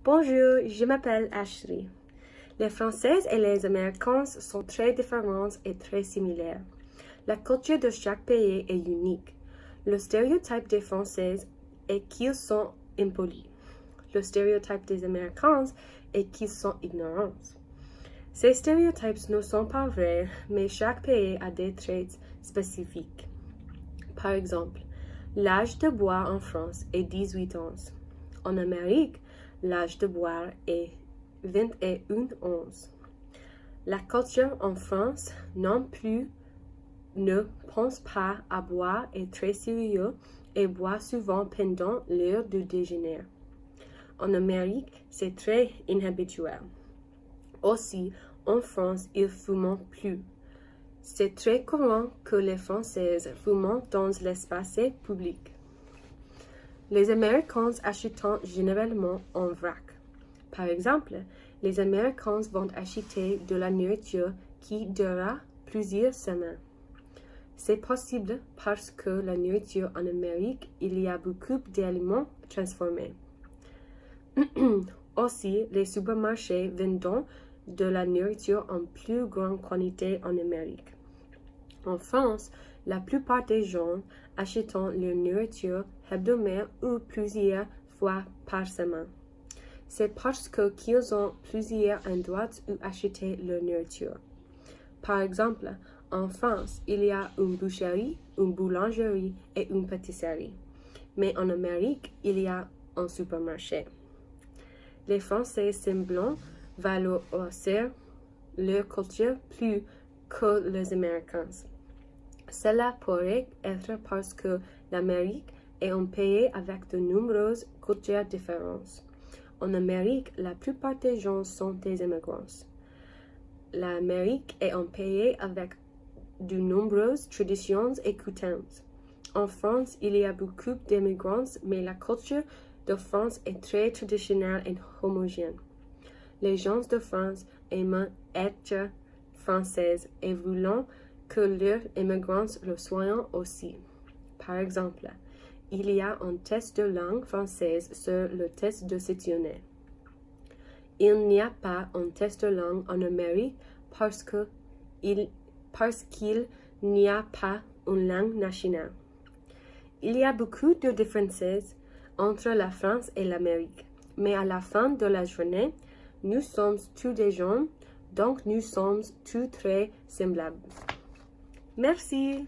Bonjour, je m'appelle Ashley. Les Françaises et les Américains sont très différents et très similaires. La culture de chaque pays est unique. Le stéréotype des Françaises est qu'ils sont impolis. Le stéréotype des Américains est qu'ils sont ignorants. Ces stéréotypes ne sont pas vrais, mais chaque pays a des traits spécifiques. Par exemple, l'âge de boire en France est 18 ans. En Amérique, l'âge de boire est 21 ans. La culture en France non plus ne pense pas à boire est très sérieux et boit souvent pendant l'heure du déjeuner. En Amérique, c'est très inhabituel. Aussi, en France, ils fument plus. C'est très courant que les Françaises fument dans l'espace public. Les Américains achètent généralement en vrac. Par exemple, les Américains vont acheter de la nourriture qui durera plusieurs semaines. C'est possible parce que la nourriture en Amérique, il y a beaucoup d'aliments transformés. Aussi, les supermarchés vendent de la nourriture en plus grande quantité en Amérique. En France, la plupart des gens achètent leur nourriture hebdomadaire ou plusieurs fois par semaine. C'est parce qu'ils ont plusieurs endroits où acheter leur nourriture. Par exemple, en France, il y a une boucherie, une boulangerie et une pâtisserie. Mais en Amérique, il y a un supermarché. Les Français semblent valoriser leur culture plus que les Américains. Cela pourrait être parce que l'Amérique est un pays avec de nombreuses cultures différentes. En Amérique, la plupart des gens sont des immigrants. L'Amérique est un pays avec de nombreuses traditions et coutumes. En France, il y a beaucoup d'immigrants, mais la culture de France est très traditionnelle et homogène. Les gens de France aiment être français et veulent que leurs immigrants le soient aussi. Par exemple, il y a un test de langue française sur le test de dictionnaire. Il n'y a pas un test de langue en Amérique parce qu'il n'y a pas une langue nationale. Il y a beaucoup de différences entre la France et l'Amérique, mais à la fin de la journée, nous sommes tous des gens, donc nous sommes tous très semblables. Merci.